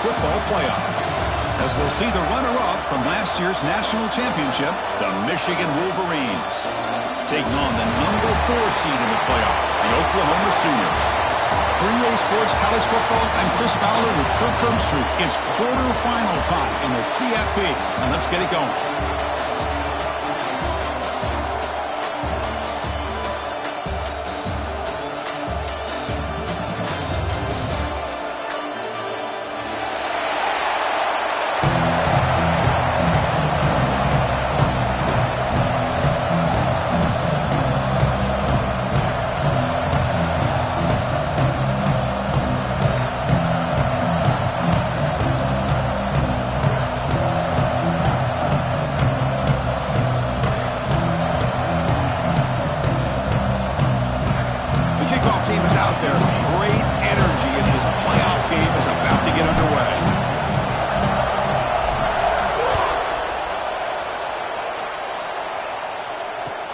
football playoff, as we'll see the runner-up from last year's national championship, the Michigan Wolverines, taking on the number 4 seed in the playoff, the Oklahoma Sooners. For EA Sports College Football, I'm Chris Fowler with Kirk Herbstreit. It's quarterfinal time in the CFP, and let's get it going.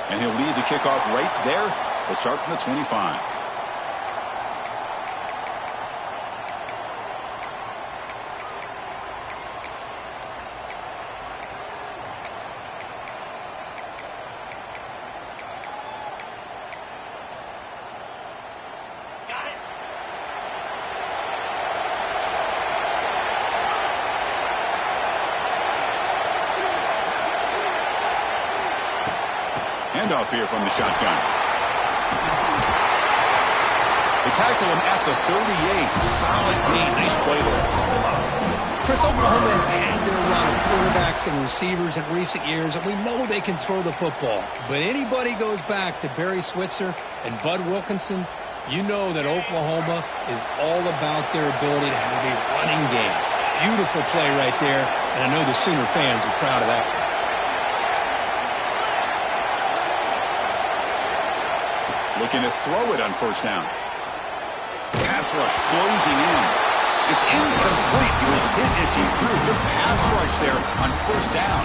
And he'll lead the kickoff right there to start from the 25. Handoff here from the shotgun. They tackle him at the 38. Solid gain. Nice play there. Chris, Oklahoma has had their run of quarterbacks and receivers in recent years, and we know they can throw the football. But anybody goes back to Barry Switzer and Bud Wilkinson, you know that Oklahoma is all about their ability to have a running game. Beautiful play right there, and I know the Sooner fans are proud of that. Looking to throw it on first down. Pass rush closing in. It's incomplete. He was hit as he threw. Good pass rush there on first down.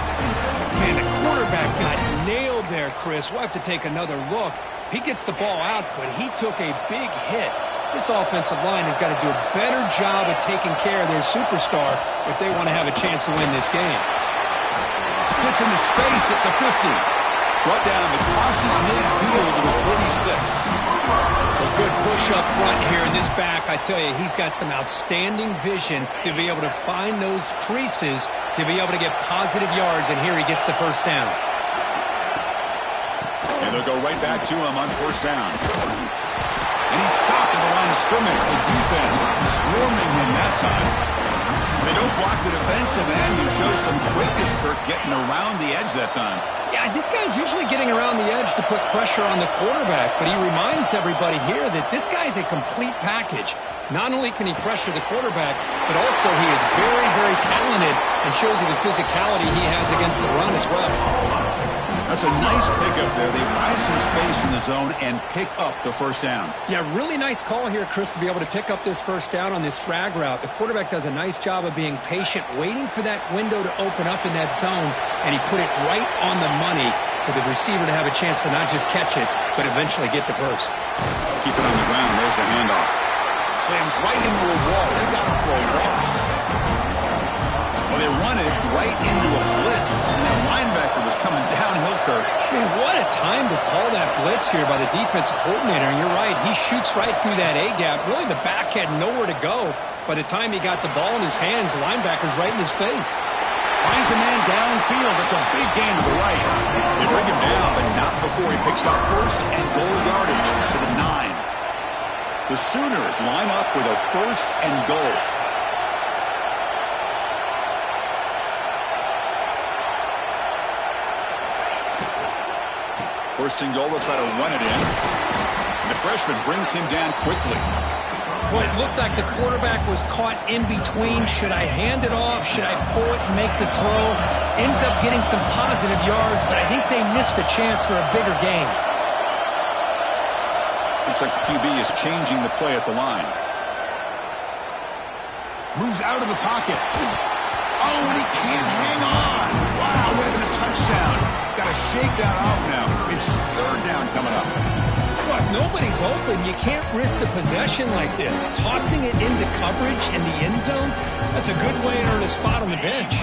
Man, the quarterback got nailed there, Chris. We'll have to take another look. He gets the ball out, but he took a big hit. This offensive line has got to do a better job of taking care of their superstar if they want to have a chance to win this game. Puts into space at the 50. Brought down but crosses midfield to the 46. A good push up front here in this back. I tell you, he's got some outstanding vision to be able to find those creases, to be able to get positive yards, and here he gets the first down. And they'll go right back to him on first down. And he's stopped at the line of scrimmage. The defense swarming him that time. They don't block the defensive end. You show some quickness, Kirk, getting around the edge that time. Yeah, this guy's usually getting around the edge to put pressure on the quarterback, but he reminds everybody here that this guy's a complete package. Not only can he pressure the quarterback, but also he is very, very talented and shows you the physicality he has against the run as well. That's a nice pickup there. They find some space in the zone and pick up the first down. Yeah, really nice call here, Chris, to be able to pick up this first down on this drag route. The quarterback does a nice job of being patient, waiting for that window to open up in that zone, and he put it right on the money for the receiver to have a chance to not just catch it, but eventually get the first. Keep it on the ground. There's the handoff. Slams right into a wall. They got him for a loss. Well, they run it right into a blitz. The linebacker was coming downhill, Kirk. Man, what a time to call that blitz here by the defensive coordinator. And you're right, he shoots right through that A-gap. Really, the back had nowhere to go. By the time he got the ball in his hands, the linebacker's right in his face. Finds a man downfield. That's a big gain to the right. They bring him down, but not before he picks up first and goal yardage to the 9. The Sooners line up with a first and goal. First and goal, they'll try to run it in. The freshman brings him down quickly. Well, it looked like the quarterback was caught in between. Should I hand it off? Should I pull it and make the throw? Ends up getting some positive yards, but I think they missed a chance for a bigger gain. Looks like the QB is changing the play at the line. Moves out of the pocket. Oh, and he can't hang on. Wow, would have been a touchdown. Got to shake that off now. It's third down coming up. Well, if nobody's open, you can't risk the possession like this. Tossing it into coverage in the end zone, that's a good way to earn a spot on the bench.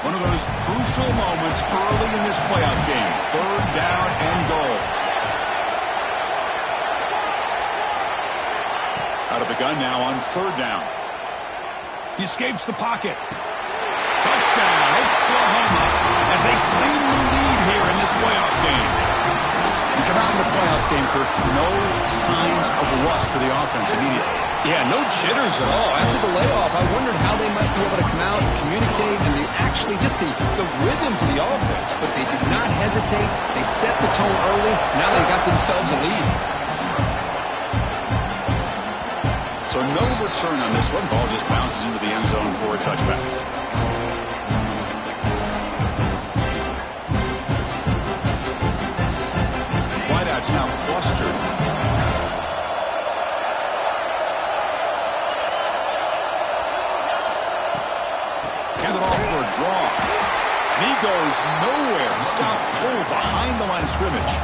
One of those crucial moments early in this playoff game. 3rd down and goal. Out of the gun now on 3rd down. He escapes the pocket. Touchdown, Oklahoma, as they claim the lead here in this playoff game. You come out in the playoff game, Kirk, no signs of rust for the offense immediately. Yeah, no jitters at all. After the layoff, I wondered how they might be able to come out and communicate and actually just the rhythm to the offense. But they did not hesitate. They set the tone early. Now they got themselves a lead. So no return on this one. Ball just bounces into the end zone for a touchback. Wideouts now clustered. Hand it off for a draw. And he goes nowhere. Stop cold behind the line of scrimmage.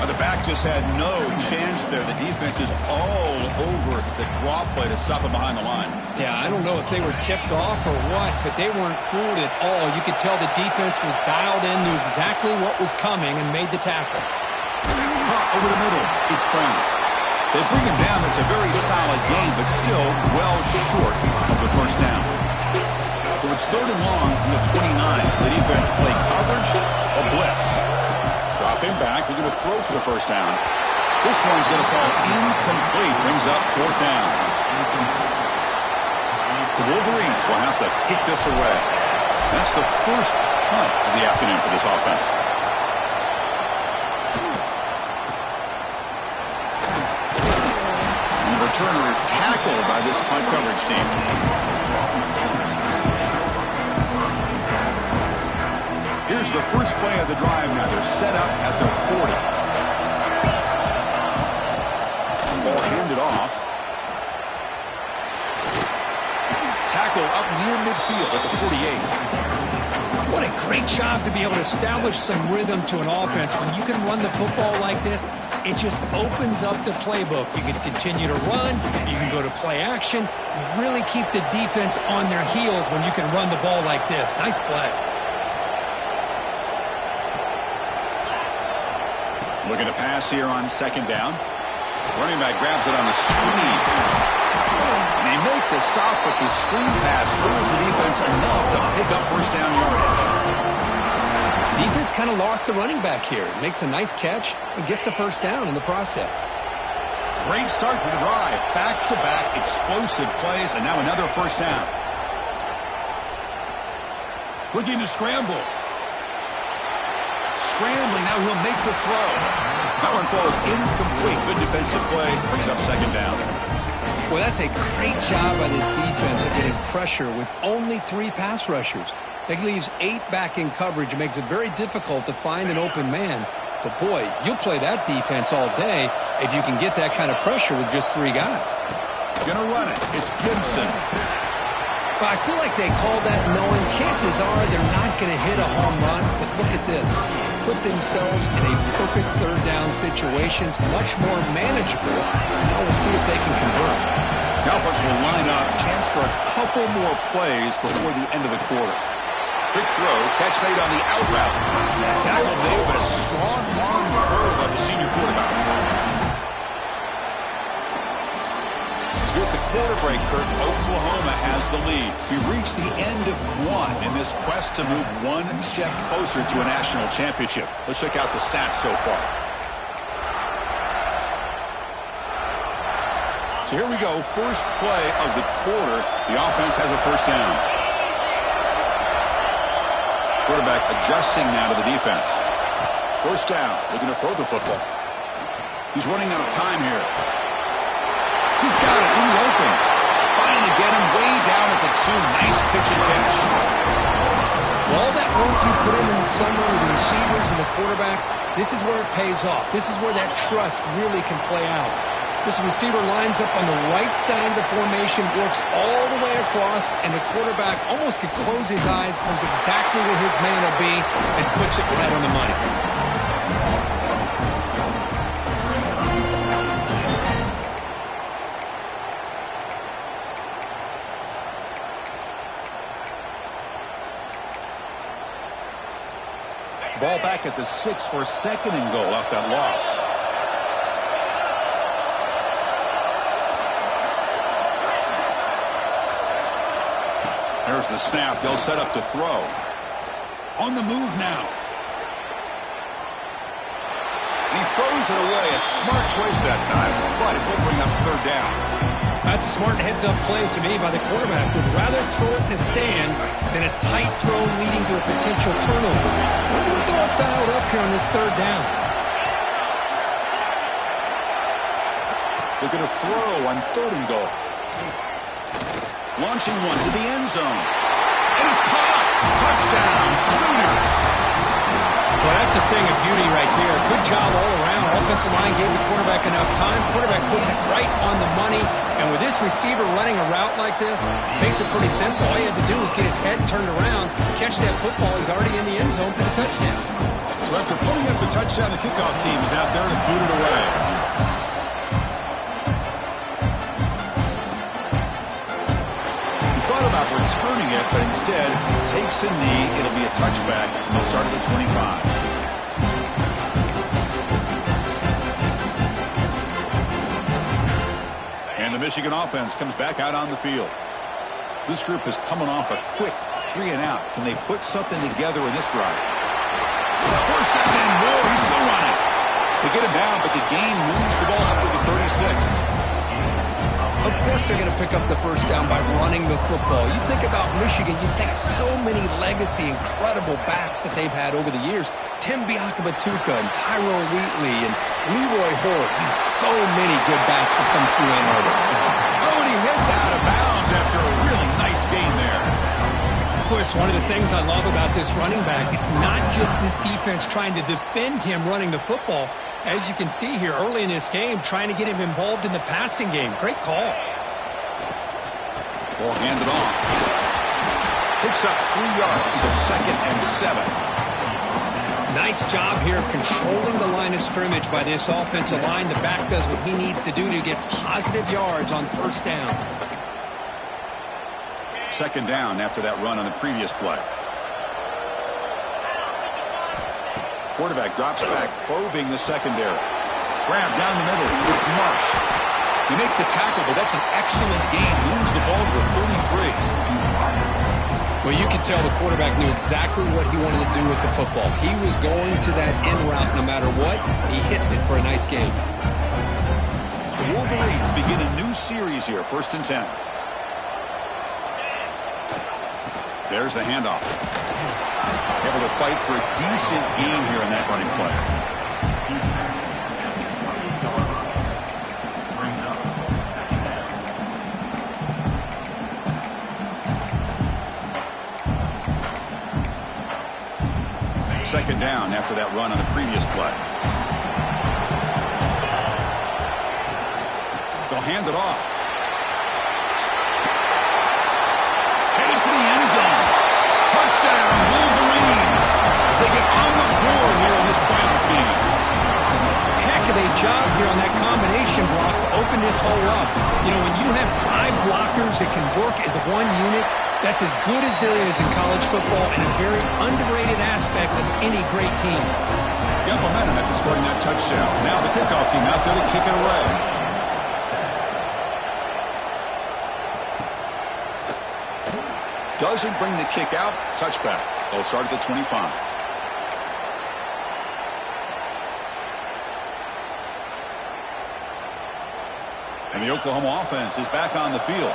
The back just had no chance there. The defense is all over the draw play to stop him behind the line. Yeah, I don't know if they were tipped off or what, but they weren't fooled at all. You could tell the defense was dialed in, knew exactly what was coming, and made the tackle. Over the middle, it's Brown. They bring him down. That's a very solid game, but still well short of the first down. So it's 3rd and long from the 29. The defense play coverage or blitz. Drop him back. They're going to throw for the first down. This one's going to fall incomplete. Brings up 4th down. The Wolverines will have to kick this away. That's the first punt of the afternoon for this offense. And the returner is tackled by this punt coverage team. Here's the first play of the drive now. They're set up at their 40. Ball handed off. Tackle up near midfield at the 48. What a great job to be able to establish some rhythm to an offense. When you can run the football like this, it just opens up the playbook. You can continue to run. You can go to play action. You really keep the defense on their heels when you can run the ball like this. Nice play. Looking to pass here on 2nd down. Running back grabs it on the screen. And they make the stop, but the screen pass fools the defense enough to pick up first down yardage. Defense kind of lost the running back here. Makes a nice catch and gets the first down in the process. Great start for the drive. Back-to-back explosive plays, and now another first down. Looking to scramble. Scrambling, now he'll make the throw. That one falls incomplete. Good defensive play, brings up 2nd down. Well, that's a great job by this defense of getting pressure with only 3 pass rushers. That leaves 8 back in coverage. It makes it very difficult to find an open man. But boy, you'll play that defense all day if you can get that kind of pressure with just 3 guys. Gonna run it. It's Gibson. But I feel like they called that knowing chances are they're not going to hit a home run. But look at this. Put themselves in a perfect 3rd down situation. It's much more manageable. Now we'll see if they can convert. The offense will line up. Chance for a couple more plays before the end of the quarter. Quick throw. Catch made on the out route. Tackle made, but a strong arm throw by the senior quarterback. With the quarter break, Kirk, Oklahoma has the lead. We reached the end of one in this quest to move one step closer to a national championship. Let's check out the stats so far. So here we go. First play of the quarter. The offense has a first down. Quarterback adjusting now to the defense. First down. Looking to throw the football. He's running out of time here. He's got it in the open. Finally get him way down at the 2. Nice pitch and catch. Well, all that work you put in the summer with the receivers and the quarterbacks, this is where it pays off. This is where that trust really can play out. This receiver lines up on the right side of the formation, works all the way across, and the quarterback almost could close his eyes, knows exactly where his man will be, and puts it right on the money. Ball back at the 6 for 2nd and goal off that loss. There's the snap. They'll set up to throw. On the move now. He throws it away. A smart choice that time, but it will bring up 3rd down. That's a smart heads-up play to me by the quarterback. Would rather throw it in the stands than a tight throw leading to a potential turnover. Wonder what they'll have dialed up here on this 3rd down. They're going to throw on 3rd and goal. Launching one to the end zone. And it's caught. Touchdown, Sooners. Well, that's a thing of beauty right there. Good job all around. Offensive line gave the quarterback enough time. Quarterback puts it right on the money. And with this receiver running a route like this, makes it pretty simple. All you have to do is get his head turned around, catch that football. He's already in the end zone for the touchdown. So after putting up the touchdown, the kickoff team is out there to boot it away. He thought about returning it, but instead takes a knee. It'll be a touchback. They'll start at the 25. And the Michigan offense comes back out on the field. This group is coming off a quick 3 and out. Can they put something together in this drive? First down and more. He's still running. They get him down, but the gain moves the ball up to the 36. Of course they're going to pick up the first down by running the football. You think about Michigan, you think so many legacy, incredible backs that they've had over the years. Tim Biakabatuka and Tyrone Wheatley and Leroy Hort. Man, so many good backs have come through Ann Arbor. Oh, and he heads out of bounds after a really nice game there. Of course, one of the things I love about this running back, it's not just this defense trying to defend him running the football. As you can see here early in this game, trying to get him involved in the passing game. Great call. Ball handed off. Picks up 3 yards, so 2nd and 7. Nice job here of controlling the line of scrimmage by this offensive line. The back does what he needs to do to get positive yards on first down. 2nd down after that run on the previous play. Quarterback drops back, probing the secondary. Grab down the middle. It's Marsh. You make the tackle, but that's an excellent game. Moves the ball to the 33. Well, you could tell the quarterback knew exactly what he wanted to do with the football. He was going to that end route no matter what. He hits it for a nice game. The Wolverines begin a new series here, 1st and 10. There's the handoff. Able to fight for a decent gain here in that running play. Second down after that run on the previous play. They'll hand it off. Headed for the end zone. Touchdown, Wolverines, as they get on the board here in this final game. Heck of a job here on that combination block to open this hole up. You know, when you have 5 blockers that can work as one unit, that's as good as there is in college football and a very underrated aspect of any great team. Got momentum after scoring that touchdown. Now the kickoff team out there to kick it away. Doesn't bring the kick out. Touchback. They'll start at the 25. And the Oklahoma offense is back on the field.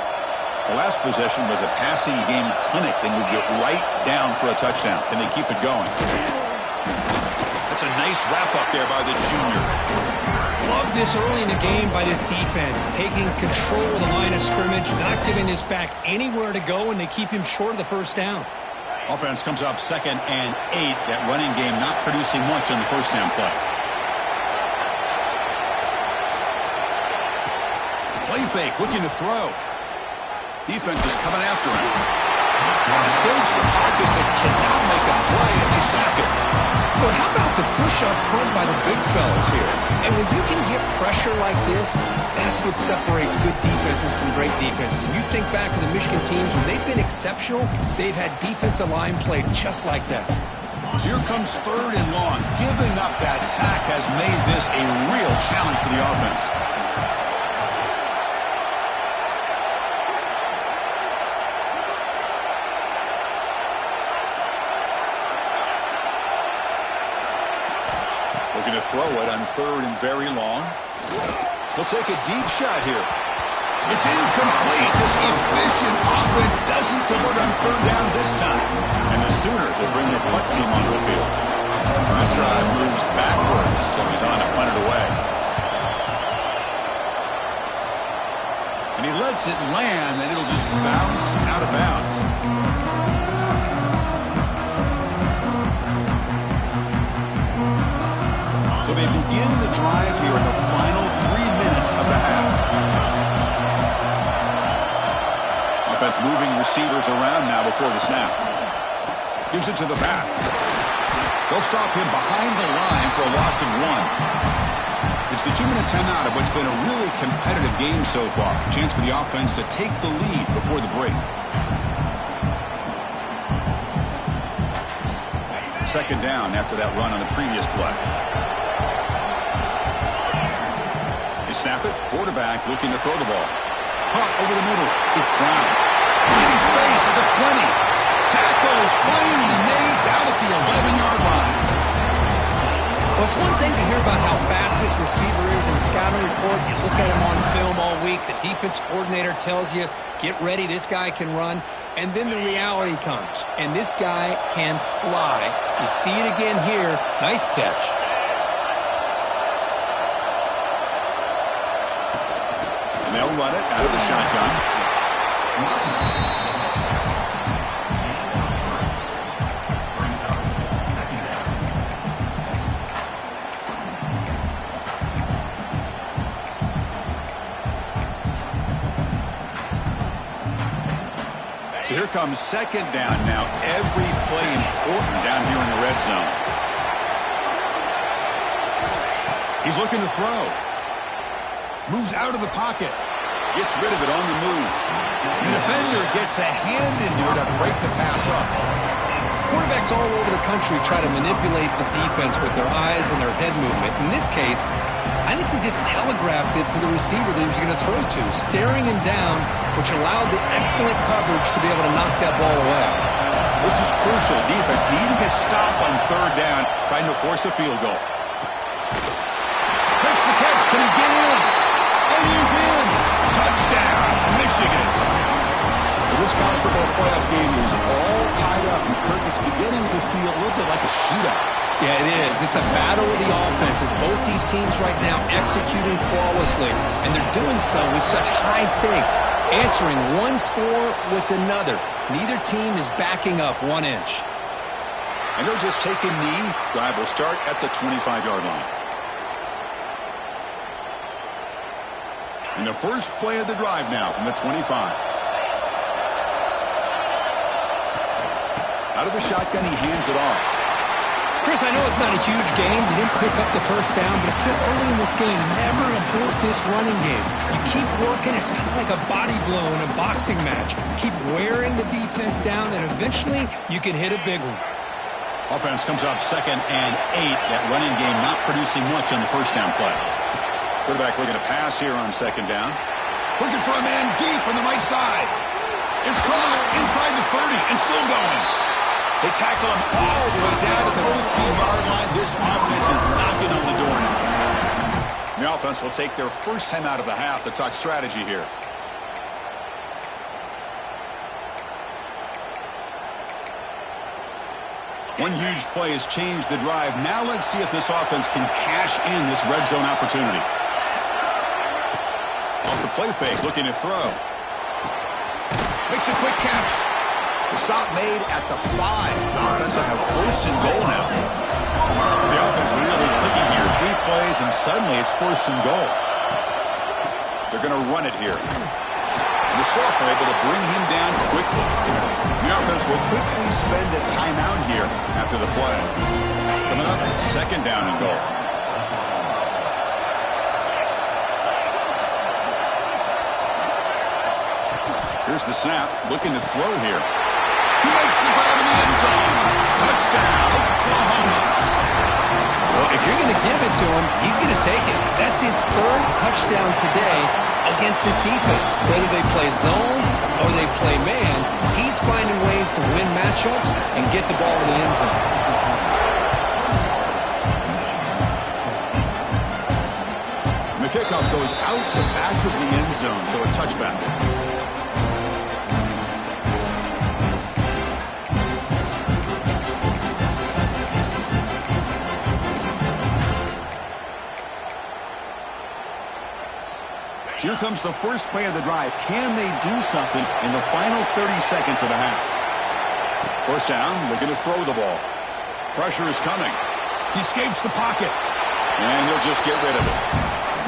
The last possession was a passing game clinic. They moved it right down for a touchdown. Can they keep it going? That's a nice wrap-up there by the junior. Love this early in the game by this defense, taking control of the line of scrimmage, not giving this back anywhere to go, and they keep him short of the first down. Offense comes up 2nd and 8. That running game not producing much on the first down play. Play fake, looking to throw. Defense is coming after him. Escapes the pocket, but cannot make a play, and they sack it. Well, how about the push up front by the big fellas here? And when you can get pressure like this, that's what separates good defenses from great defenses. And you think back to the Michigan teams, when they've been exceptional, they've had defensive line play just like that. So here comes 3rd and long. Giving up that sack has made this a real challenge for the offense. Looking to throw it on 3rd and very long. He'll take a deep shot here. It's incomplete. This efficient offense doesn't convert on 3rd down this time. And the Sooners will bring their punt team onto the field. And this drive moves backwards, so he's on to punt it away. And he lets it land, and it'll just bounce out of bounds. So they begin the drive here in the final 3 minutes of the half. Offense moving receivers around now before the snap. Gives it to the back. They'll stop him behind the line for a loss of 1. It's the 2-minute timeout of what's been a really competitive game so far. Chance for the offense to take the lead before the break. 2nd down after that run on the previous play. They snap it. Quarterback looking to throw the ball. Caught over the middle. It's Brown. Empty space at the 20. Tackle is finally made down at the 11-yard line. Well, it's one thing to hear about how fast this receiver is in the scouting report. You look at him on film all week. The defense coordinator tells you, get ready, this guy can run. And then the reality comes. And this guy can fly. You see it again here. Nice catch. And they'll run it out of the shotgun. So here comes 2nd down now. Every play important down here in the red zone. He's looking to throw. Moves out of the pocket. Gets rid of it on the move. The defender gets a hand in there to break the pass up. Quarterbacks all over the country try to manipulate the defense with their eyes and their head movement. In this case, I think he just telegraphed it to the receiver that he was going to throw to, staring him down, which allowed the excellent coverage to be able to knock that ball away. This is crucial. Defense needing a stop on 3rd down, trying to force a field goal. Makes the catch. Can he get in? And he's in. Touchdown, Michigan. Well, this college football playoff game is all tied up, and Kirk, it's beginning to feel a little bit like a shootout. Yeah, it is. It's a battle of the offenses. Both these teams right now executing flawlessly, and they're doing so with such high stakes, answering one score with another. Neither team is backing up 1 inch. And they'll just take a knee. Drive will start at the 25-yard line. And the first play of the drive now from the 25. Out of the shotgun, he hands it off. Chris, I know it's not a huge game. You didn't pick up the first down, but it's still early in this game. Never abort this running game. You keep working. It's kind of like a body blow in a boxing match. Keep wearing the defense down, and eventually you can hit a big one. Offense comes up 2nd and 8. That running game not producing much on the first down play. Quarterback looking to pass here on 2nd down. Looking for a man deep on the right side. It's caught inside the 30 and still going. They tackle him all the way down to the 15-yard line. This offense is knocking on the door now. The offense will take their first time out of the half to talk strategy here. One huge play has changed the drive. Now let's see if this offense can cash in this red zone opportunity. Off the play fake, looking to throw. Makes a quick catch. The stop made at the 5. The offense will have 1st and goal now. The offense really clicking here. 3 plays, and suddenly it's 1st and goal. They're going to run it here. And the Soft are able to bring him down quickly. The offense will quickly spend a timeout here after the play. Coming up, 2nd down and goal. Here's the snap, looking to throw here. He makes the grab in the end zone. Touchdown, Oklahoma. Well, if you're going to give it to him, he's going to take it. That's his third touchdown today against this defense. Whether they play zone or they play man, he's finding ways to win matchups and get the ball in the end zone. The kickoff goes out the back of the end zone, so a touchback. Here comes the first play of the drive. Can they do something in the final 30 seconds of the half? First down, they're going to throw the ball. Pressure is coming. He escapes the pocket, and he'll just get rid of it.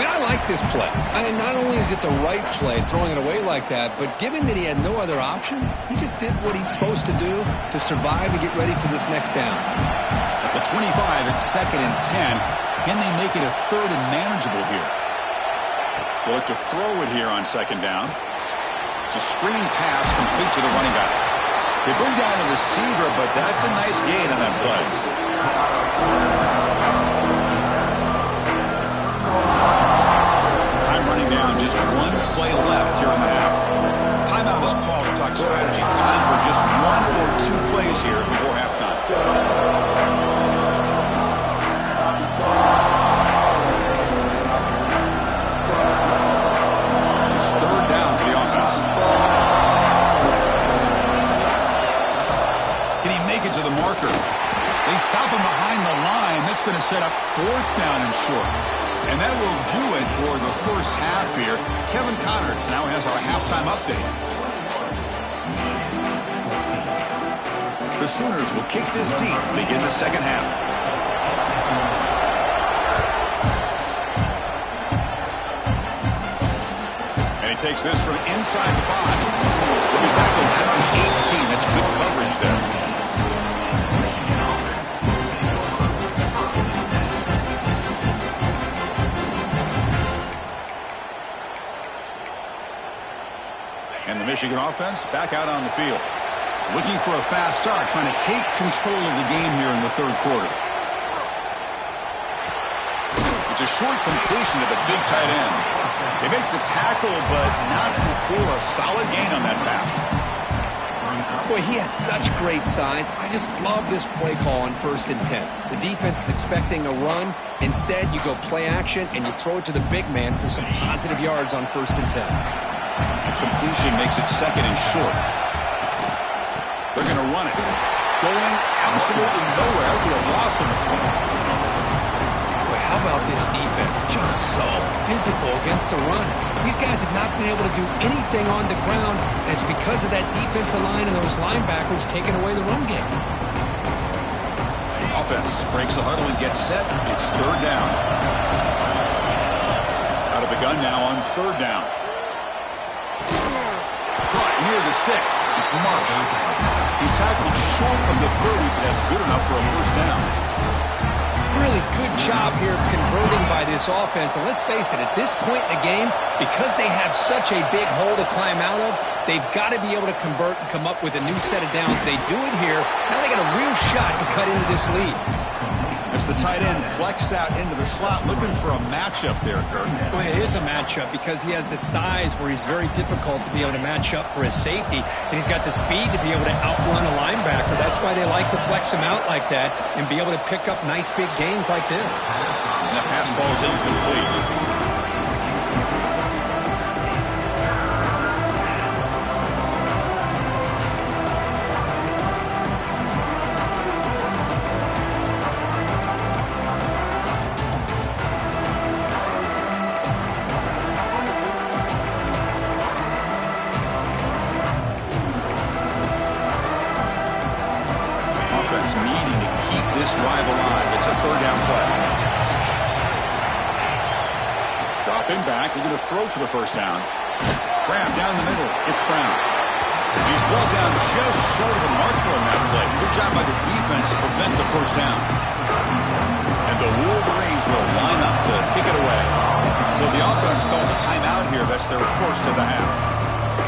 Man, I like this play. Not only is it the right play, throwing it away like that, but given that he had no other option, he just did what he's supposed to do to survive and get ready for this next down. At the 25, it's 2nd and 10. Can they make it a 3rd and manageable here? They'll look to throw it here on 2nd down. It's a screen pass complete to the running back. They bring down the receiver, but that's a nice gain on that play. Time running down, just one play left here in the half. Timeout is called to talk strategy. Time for just 1 or 2 plays here before halftime. To the marker. They stop him behind the line. That's going to set up 4th down and short. And that will do it for the first half here. Kevin Connors now has our halftime update. The Sooners will kick this deep, begin the second half. And he takes this from inside 5. Will be tackled at the 18. That's good coverage there. And the Michigan offense back out on the field. Looking for a fast start, trying to take control of the game here in the 3rd quarter. It's a short completion to the big tight end. They make the tackle, but not before a solid gain on that pass. Boy, he has such great size. I just love this play call on 1st and 10. The defense is expecting a run. Instead, you go play action, and you throw it to the big man for some positive yards on 1st and 10. The completion makes it 2nd and short. They're going to run it. Going absolutely nowhere with a loss in the play. Boy, how about this defense? Just so physical against the run. These guys have not been able to do anything on the ground, and it's because of that defensive line and those linebackers taking away the run game. Offense breaks the huddle and gets set. It's 3rd down. Out of the gun now on 3rd down. Caught near the sticks. It's Marsh. He's tackled short of the 30, but that's good enough for a 1st down. Really good job here of converting by this offense. And let's face it, at this point in the game, because they have such a big hole to climb out of, they've got to be able to convert and come up with a new set of downs. They do it here. Now they got a real shot to cut into this lead. As the tight end flexed out into the slot, looking for a matchup there, Kirk. Well, it is a matchup because he has the size where he's very difficult to be able to match up for his safety, and he's got the speed to be able to outrun a linebacker. That's why they like to flex him out like that and be able to pick up nice big gains like this. And that pass ball is incomplete. Needing to keep this drive alive. It's a 3rd down play. Dropping back. They're going to throw for the 1st down. Grab down the middle. It's Brown. He's brought down just short of the marker on that play. Good job by the defense to prevent the 1st down. And the Wolverines will line up to kick it away. So the offense calls a timeout here. That's their 1st of the half.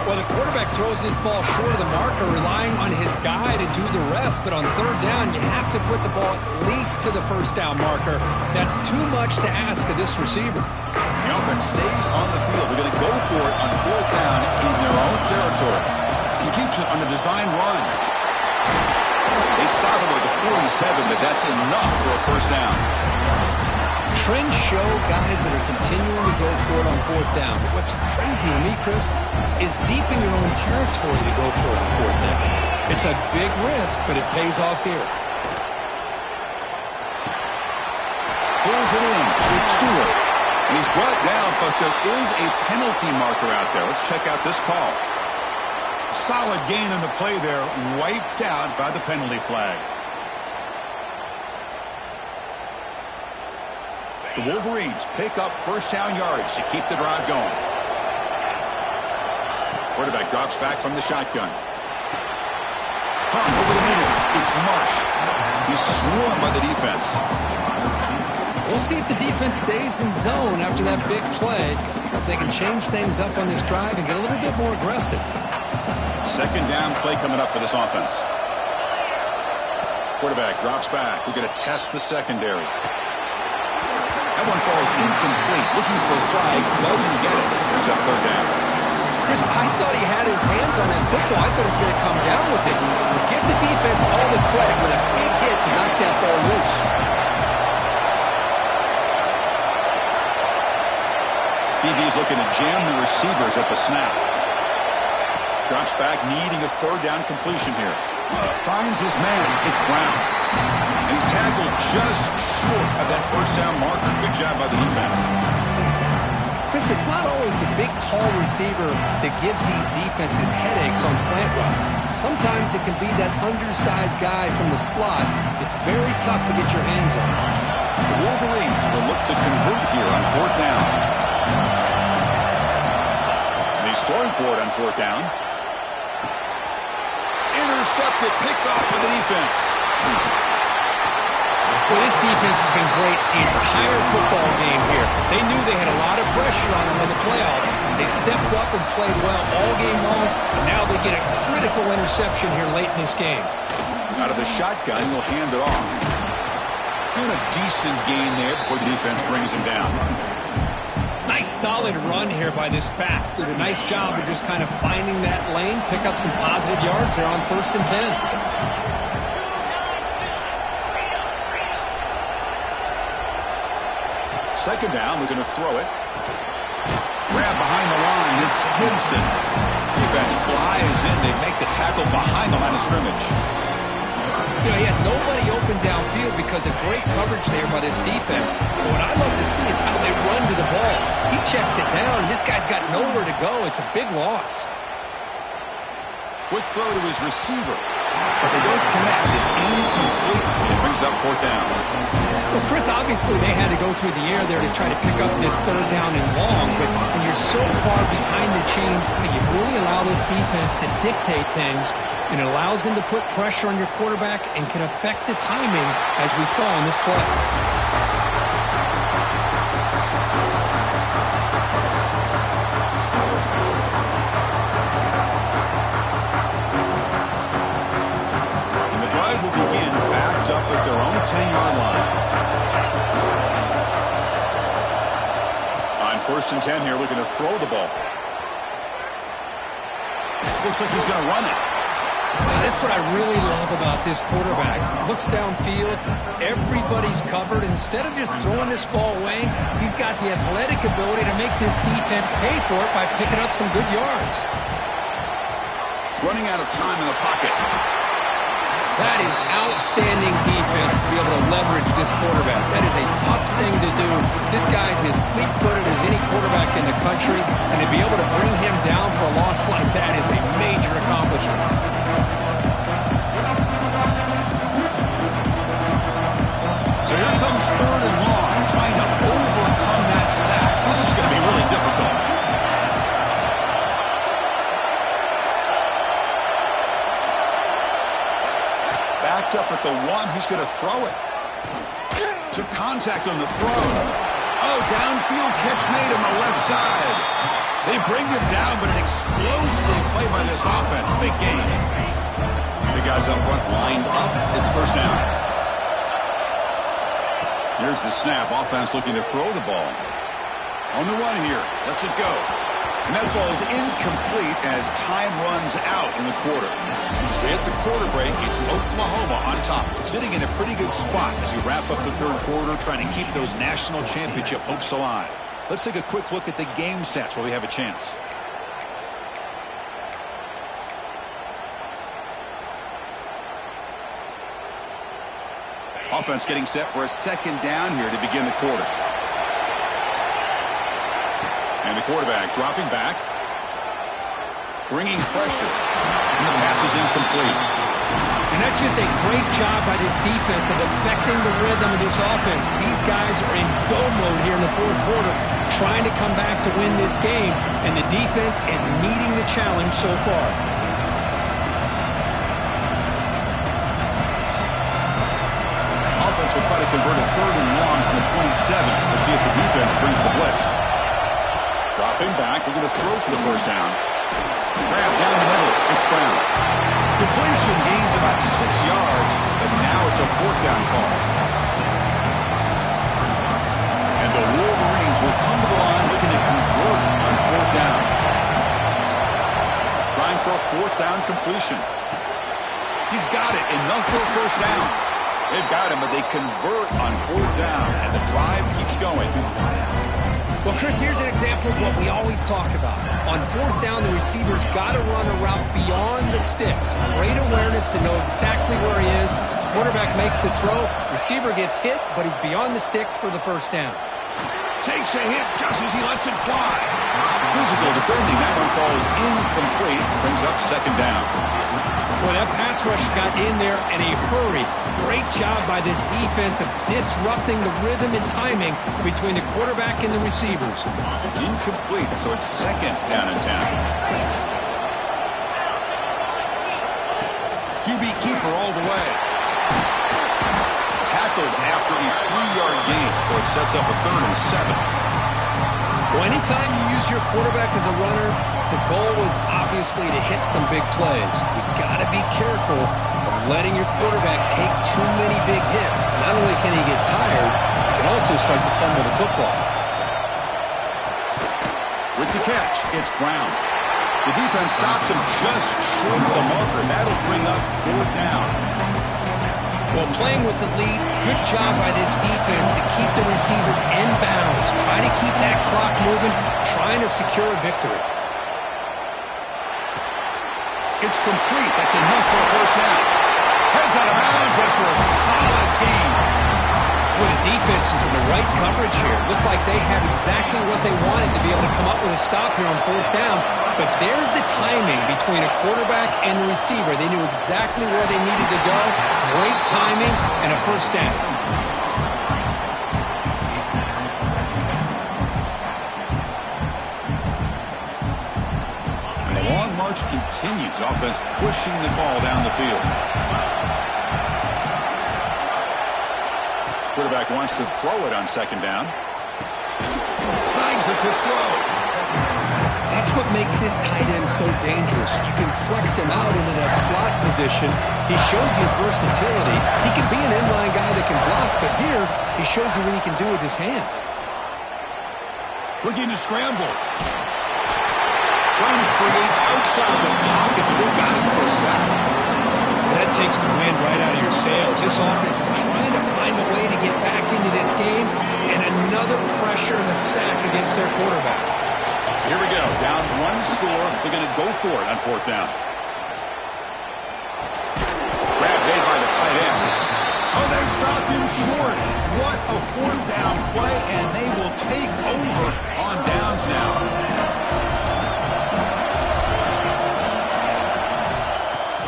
Well, the quarterback throws this ball short of the marker, relying on his guy to do the rest. But on third down, you have to put the ball at least to the first down marker. That's too much to ask of this receiver. The offense stays on the field. They're going to go for it on fourth down in their own territory. He keeps it on a design run. They stop him at the 47, but that's enough for a first down. Trends show guys that are continuing to go for it on fourth down. But what's crazy to me, Chris, is deep in your own territory to go for it on fourth down. It's a big risk, but it pays off here. Pulls it in. It's Stewart. And he's brought down, but there is a penalty marker out there. Let's check out this call. Solid gain in the play there, wiped out by the penalty flag. The Wolverines pick up first down yards to keep the drive going. Quarterback drops back from the shotgun. Hung over the middle. It's Marsh. He's swarmed by the defense. We'll see if the defense stays in zone after that big play, or if they can change things up on this drive and get a little bit more aggressive. Second down play coming up for this offense. Quarterback drops back. We're going to test the secondary. That one falls incomplete. Looking for a flag. Doesn't get it. Brings up third down. Chris, I thought he had his hands on that football. I thought he was going to come down with it. But give the defense all the credit with a big hit to knock that ball loose. DB is looking to jam the receivers at the snap. Drops back, needing a third down completion here. Finds his man. It's Brown. And he's tackled just short of that first down marker. Good job by the defense. Chris, it's not always the big, tall receiver that gives these defenses headaches on slant routes. Sometimes it can be that undersized guy from the slot. It's very tough to get your hands on. The Wolverines will look to convert here on fourth down. And he's throwing for it on fourth down. Intercepted, picked off by the defense. Well, this defense has been great the entire football game here. They knew they had a lot of pressure on them in the playoff. They stepped up and played well all game long, and now they get a critical interception here late in this game. Out of the shotgun, he'll hand it off. And a decent gain there before the defense brings him down. Nice solid run here by this back. Did a nice job of just kind of finding that lane, pick up some positive yards there on 1st and 10. Second down, we're going to throw it. Grab behind the line, it's Gibson. Defense flies in, they make the tackle behind the line of scrimmage. You know, he had nobody open downfield because of great coverage there by this defense. But what I love to see is how they run to the ball. He checks it down, and this guy's got nowhere to go. It's a big loss. Quick throw to his receiver. But they don't connect. It's incomplete, and it brings up fourth down. Well, Chris, obviously they had to go through the air there to try to pick up this third down and long. But when you're so far behind the chains, you really allow this defense to dictate things. And it allows them to put pressure on your quarterback and can affect the timing, as we saw in this play. And the drive will begin backed up at their own 10-yard line. On 1st and 10 here, looking to throw the ball. Looks like he's going to run it. That's what I really love about this quarterback. Looks downfield, everybody's covered. Instead of just throwing this ball away, he's got the athletic ability to make this defense pay for it by picking up some good yards. Running out of time in the pocket. That is outstanding defense to be able to leverage this quarterback. That is a tough thing to do. This guy's as fleet-footed as any quarterback in the country, and to be able to bring him down for a loss like that is a major accomplishment. So here comes 3rd and long, trying to overcome that sack. This is going to be really difficult. Backed up at the 1, he's going to throw it. Took contact on the throw. Oh, downfield catch made on the left side. They bring him down, but an explosive play by this offense. Big gain. The guys up front lined up. It's first down. Here's the snap. Offense looking to throw the ball. On the run here. Lets it go. And that ball is incomplete as time runs out in the quarter. As we hit the quarter break, it's Oklahoma on top, sitting in a pretty good spot as we wrap up the third quarter, trying to keep those national championship hopes alive. Let's take a quick look at the game stats while we have a chance. Offense getting set for a second down here to begin the quarter. And the quarterback dropping back, bringing pressure, and the pass is incomplete. And that's just a great job by this defense of affecting the rhythm of this offense. These guys are in go mode here in the fourth quarter, trying to come back to win this game, and the defense is meeting the challenge so far. Offense will try to convert a third and long from the 27. We'll see if the defense brings the blitz. Dropping back, we're going to throw for the first down. Grab down the middle, it's Brown. Completion gains about 6 yards, but now it's a fourth down call. And the Wolverines will come to the line looking to convert on fourth down. Trying for a fourth down completion. He's got it, enough for a first down. They've got him, but they convert on fourth down, and the drive keeps going. Well, Chris, here's an example of what we always talk about. On fourth down, the receiver's got to run a route beyond the sticks. Great awareness to know exactly where he is. Quarterback makes the throw. Receiver gets hit, but he's beyond the sticks for the first down. Takes a hit just as he lets it fly. Physical defending. That one falls incomplete. Brings up second down. Well, that pass rush got in there in a hurry. Great job by this defense of disrupting the rhythm and timing between the quarterback and the receivers. Incomplete, so it's second down and 10. QB keeper all the way. Tackled after a 3-yard gain, so it sets up a third and 7. Well, anytime you use your quarterback as a runner, the goal is obviously to hit some big plays. You've got to be careful of letting your quarterback take too many big hits. Not only can he get tired, he can also start to fumble the football. With the catch, it's Brown. The defense stops him just short of the marker. That'll bring up fourth down. Well, playing with the lead, good job by this defense to keep the receiver in bounds. Try to keep that clock moving, trying to secure a victory. It's complete. That's enough for a first down. Heads out of bounds after a solid gain. Well, the defense is in the right coverage here. Looked like they had exactly what they wanted to be able to come up with a stop here on fourth down. But there's the timing between a quarterback and the receiver. They knew exactly where they needed to go. Great timing and a first down. And the long march continues. Offense pushing the ball down the field. Quarterback wants to throw it on second down. Snags the quick throw. That's what makes this tight end so dangerous. You can flex him out into that slot position. He shows you his versatility. He can be an inline guy that can block, but here he shows you what he can do with his hands. Looking to scramble. Trying to create outside the pocket, but they got him for a sack. That takes the wind right out of your sails. This offense is trying to find a way to get back into this game, and another pressure and a sack against their quarterback. Here we go. Down one score. They're going to go for it on fourth down. Grab made by the tight end. Oh, they've stopped him short. What a fourth down play, and they will take over on downs now.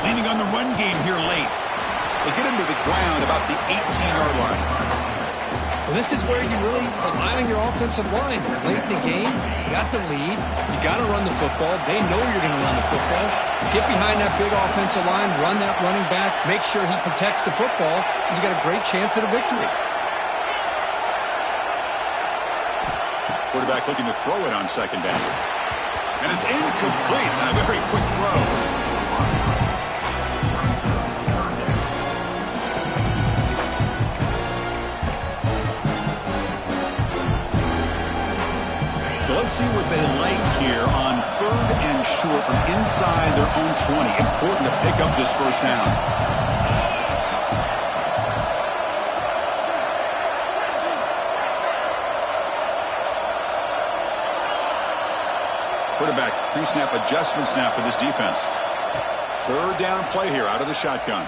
Leaning on the run game here late. They get him to the ground about the 18-yard line. Well, this is where you really rely on your offensive line. Late in the game, you got the lead. You got to run the football. They know you're going to run the football. Get behind that big offensive line, run that running back, make sure he protects the football, and you got a great chance at a victory. Quarterback looking to throw it on second down. And it's incomplete. A very quick throw. So let's see what they like here on 3rd and short from inside their own 20. Important to pick up this first down. Quarterback pre-snap adjustment snap for this defense. 3rd down play here out of the shotgun.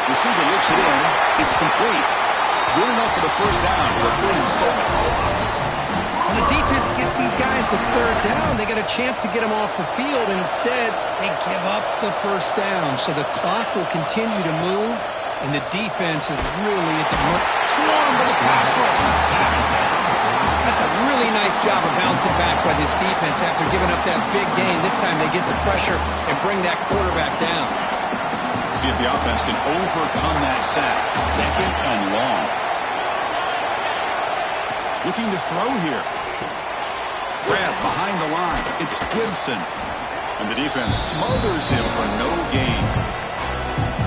Receiver looks it in. It's complete. Good enough for the first down. We're 3rd and 7. Well, the defense gets these guys to 3rd down. They got a chance to get them off the field, and instead they give up the first down. So the clock will continue to move, and the defense is really at the swarm to the pass rush. That's a really nice job of bouncing back by this defense after giving up that big gain. This time they get the pressure and bring that quarterback down. See if the offense can overcome that sack. 2nd and long. Looking to throw here. Grab behind the line. It's Gibson. And the defense smothers him for no gain.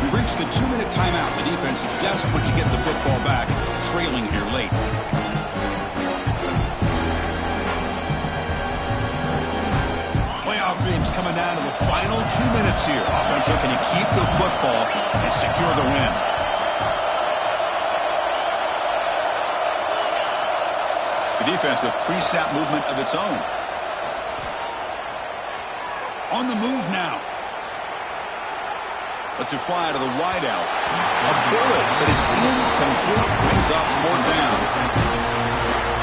We reached the 2-minute timeout. The defense desperate to get the football back, trailing here late. Playoff games coming down to the final 2 minutes here. Offense looking to keep the football and secure the win. The defense with pre-snap movement of its own. On the move now. Lets it fly to the wideout. A bullet, but it's incomplete. Brings up 4th down.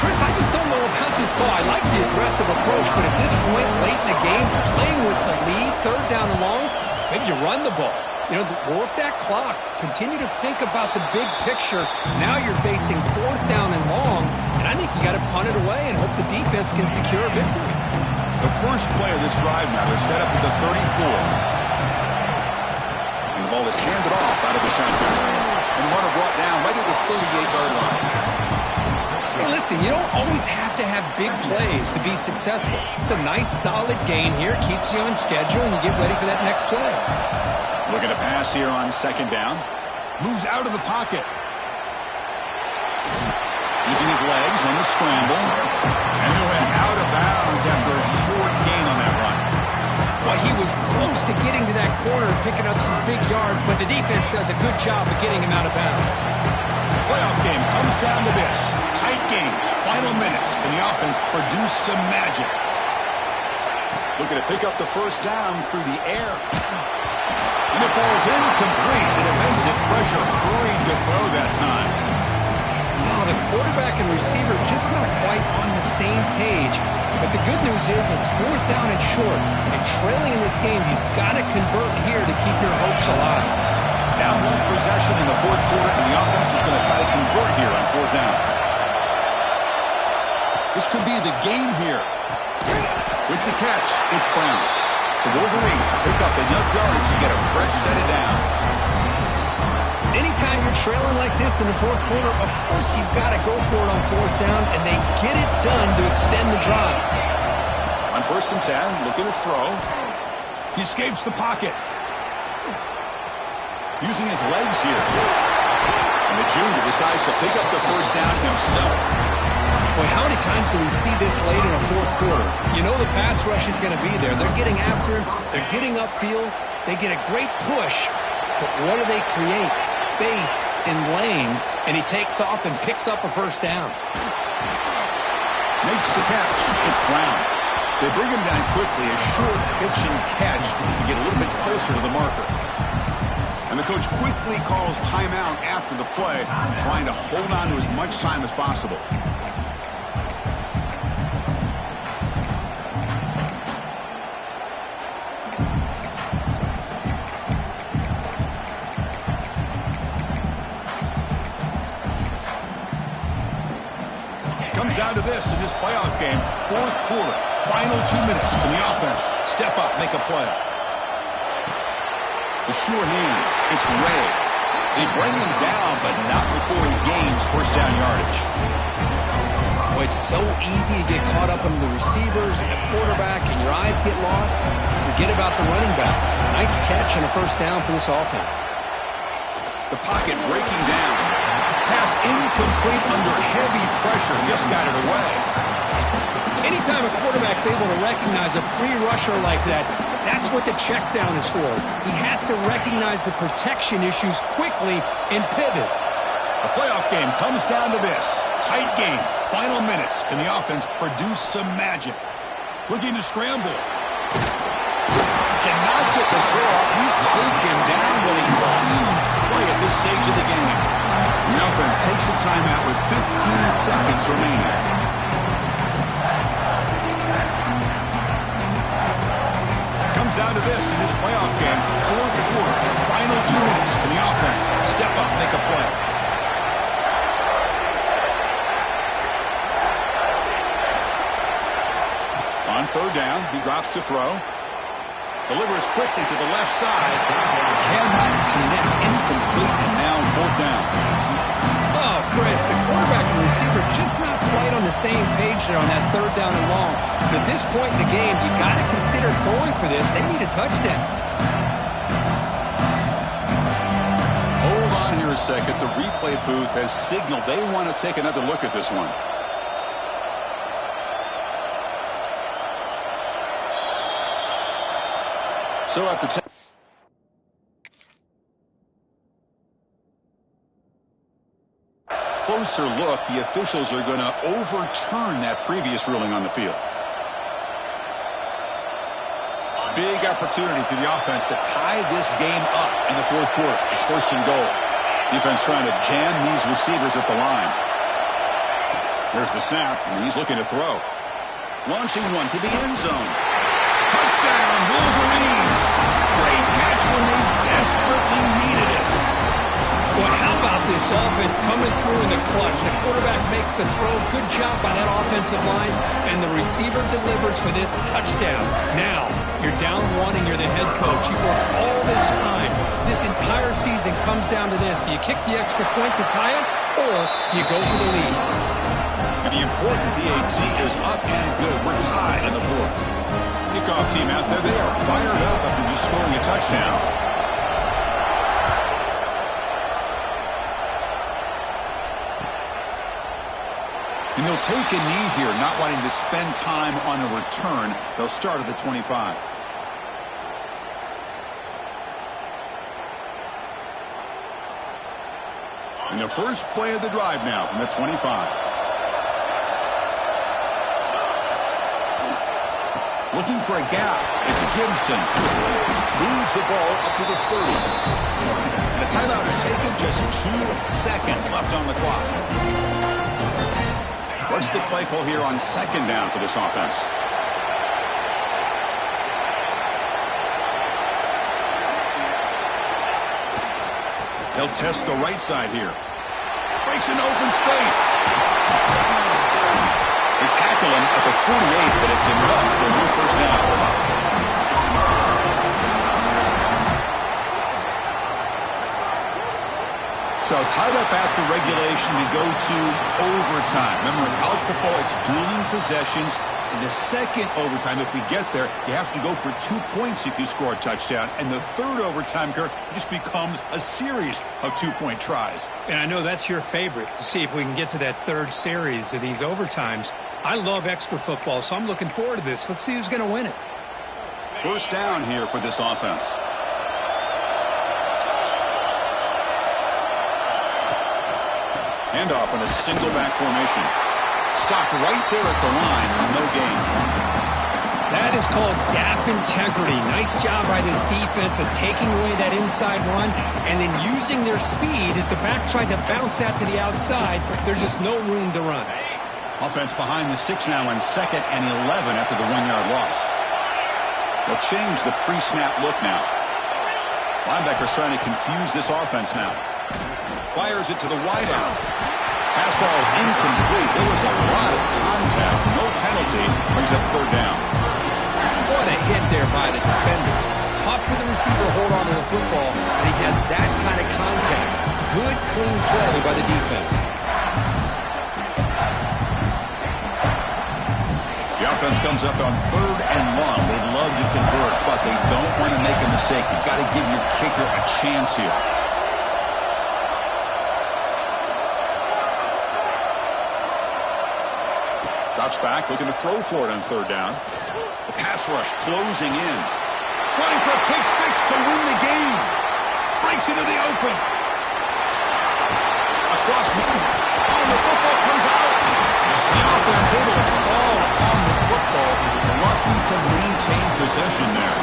Chris, I just don't know about this call. I like the aggressive approach, but at this point, late in the game, playing with the lead, 3rd down and long, maybe you run the ball. You know, work that clock. Continue to think about the big picture. Now you're facing 4th down and long, and I think you got to punt it away and hope the defense can secure a victory. The first play of this drive now, they're set up at the 34. And the ball is handed off out of the shotgun. And the runner brought down right at the 38-yard line. Hey, listen, you don't always have to have big plays to be successful. It's a nice, solid gain here. Keeps you on schedule, and you get ready for that next play. Looking to pass here on 2nd down. Moves out of the pocket. Using his legs on the scramble. And he went out of bounds after a short gain on that run. Well, he was close to getting to that corner and picking up some big yards, but the defense does a good job of getting him out of bounds. Playoff game comes down to this. Tight game. Final minutes. Can the offense produce some magic? Looking to pick up the first down through the air. And it falls incomplete. The defensive pressure hurried to throw that time. Now, the quarterback and receiver just not quite on the same page. But the good news is it's 4th down and short. And trailing in this game, you've got to convert here to keep your hopes alive. Down 1 possession in the 4th quarter, and the offense is going to try to convert here on 4th down. This could be the game here. With the catch, it's Brown. The Wolverines pick up enough yards to get a fresh set of downs. Anytime you're trailing like this in the 4th quarter, of course you've got to go for it on 4th down, and they get it done to extend the drive. On 1st and 10, looking to throw. He escapes the pocket. Using his legs here. And the junior decides to pick up the first down himself. Boy, how many times do we see this late in a 4th quarter? You know the pass rush is going to be there. They're getting after him. They're getting upfield. They get a great push. But what do they create? Space in lanes. And he takes off and picks up a first down. Makes the catch. It's Brown. They bring him down quickly. A short pitch and catch to get a little bit closer to the marker. And the coach quickly calls timeout after the play, trying to hold on to as much time as possible. Comes down to this in this playoff game, 4th quarter, final 2 minutes. Can the offense step up, make a play? The sure hands, it's Ray. They bring him down, but not before he gains first down yardage. Oh, it's so easy to get caught up in the receivers and the quarterback, and your eyes get lost. Forget about the running back. Nice catch and a first down for this offense. The pocket breaking down. Pass incomplete under heavy pressure. Just got it away. Anytime a quarterback's able to recognize a free rusher like that, that's what the check down is for. He has to recognize the protection issues quickly and pivot. The playoff game comes down to this. Tight game. Final minutes. Can the offense produce some magic? Looking to scramble. Cannot get the throw off. He's taken down with a huge play at this stage of the game. The offense takes a timeout with 15 seconds remaining. Comes down to this in this playoff game. Fourth quarter. Final 2 minutes. Can the offense step up, make a play? On third down, he drops to throw. Delivers quickly to the left side. Cannot connect. Incomplete, and now fourth down. Oh, Chris, the quarterback and receiver just not quite on the same page there on that third down and long. But at this point in the game, you got to consider going for this. They need a touchdown. Hold on here a second. The replay booth has signaled they want to take another look at this one. So after closer look, the officials are going to overturn that previous ruling on the field. Big opportunity for the offense to tie this game up in the fourth quarter. It's first and goal. Defense trying to jam these receivers at the line. There's the snap, and he's looking to throw. Launching one to the end zone. Touchdown, Wolverines! Great catch when they desperately needed it. Well, how about this offense coming through in the clutch? The quarterback makes the throw. Good job by that offensive line. And the receiver delivers for this touchdown. Now, you're down one and you're the head coach. You've worked all this time. This entire season comes down to this. Do you kick the extra point to tie it, or do you go for the lead? And the important PAT is up and good. We're tied in the fourth. Kickoff team out there, they are fired up after just scoring a touchdown. And he'll take a knee here, not wanting to spend time on a return. They'll start at the 25. And the first play of the drive now from the 25. Looking for a gap. It's Gibson. Moves the ball up to the 30. And the timeout is taken. Just 2 seconds left on the clock. What's the play call here on second down for this offense? They'll test the right side here. Breaks an open space. They tackle him at the 48, but it's enough for a new first down. So tied up after regulation, we go to overtime. Remember, in college football, it's dueling possessions. In the second overtime, if we get there, you have to go for 2 points if you score a touchdown. And the third overtime, Kirk, just becomes a series of 2-point tries. And I know that's your favorite, to see if we can get to that third series of these overtimes. I love extra football, so I'm looking forward to this. Let's see who's going to win it. First down here for this offense. Handoff in a single back formation. Stopped right there at the line. No gain. That is called gap integrity. Nice job by this defense of taking away that inside run and then using their speed as the back tried to bounce that to the outside. There's just no room to run. Offense behind the 6 now on 2nd and 11 after the 1-yard loss. They'll change the pre-snap look now. Linebackers trying to confuse this offense now. Fires it to the wideout. Pass ball is incomplete. There was a lot of contact. No penalty. Brings up third down. What a hit there by the defender. Tough for the receiver to hold on to the football, and he has that kind of contact. Good, clean play by the defense. Offense comes up on 3rd and 1. They'd love to convert, but they don't want to make a mistake. You've got to give your kicker a chance here. Drops back, looking to throw for it on 3rd down. The pass rush closing in. Trying for a pick six to win the game. Breaks into the open. Across the football comes out. The offense able to fall on the football. Lucky to maintain possession there.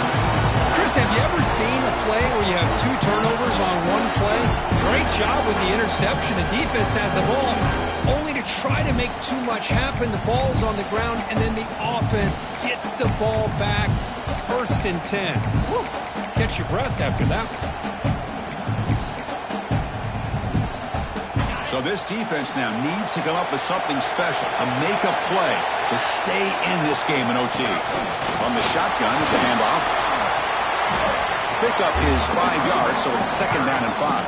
Chris, have you ever seen a play where you have 2 turnovers on 1 play? Great job with the interception. The defense has the ball, only to try to make too much happen. The ball's on the ground, and then the offense gets the ball back. 1st and 10. Woo. Catch your breath after that. So this defense now needs to come up with something special to make a play to stay in this game in OT. On the shotgun, it's a handoff. Pickup is 5 yards, so it's 2nd down and 5.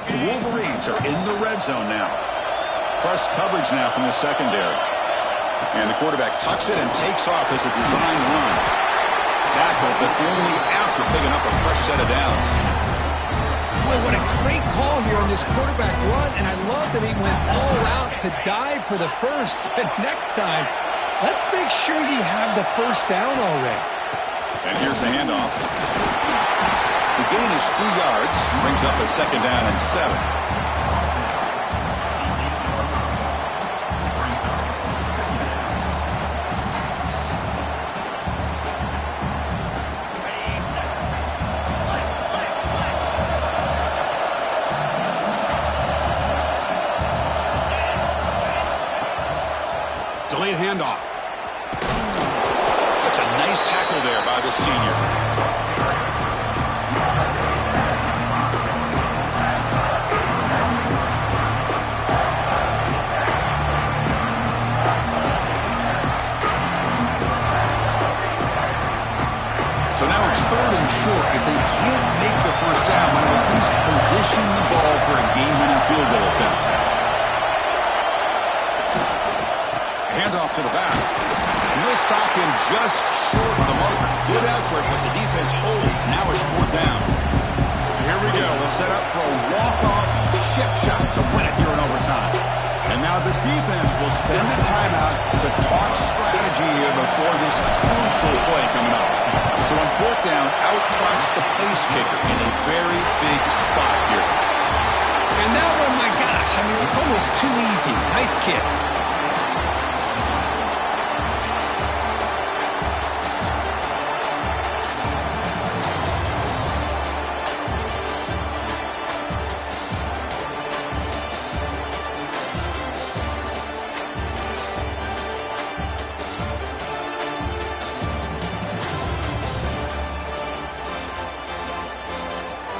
The Wolverines are in the red zone now. Press coverage now from the secondary. And the quarterback tucks it and takes off as a design run. Tackle, but only after picking up a fresh set of downs. Boy, what a great call here on this quarterback run, and I love that he went all out to dive for the first. But next time, let's make sure you have the 1st down already. And here's the handoff. The gain is 3 yards, brings up a 2nd down and 7. Delayed handoff. That's a nice tackle there by the senior. So now it's 3rd and short. If they can't make the 1st down, why not at least position the ball for a game-winning field goal attempt? Handoff to the back. And he'll stop him just short of the mark. Good effort, but the defense holds. Now it's 4th down. So here we go. They'll set up for a walk-off chip shot to win it here in overtime. And now the defense will spend the timeout to talk strategy here before this crucial play coming up. So on 4th down, out trots the place kicker in a very big spot here. And that one, my gosh, I mean, it's almost too easy. Nice kick.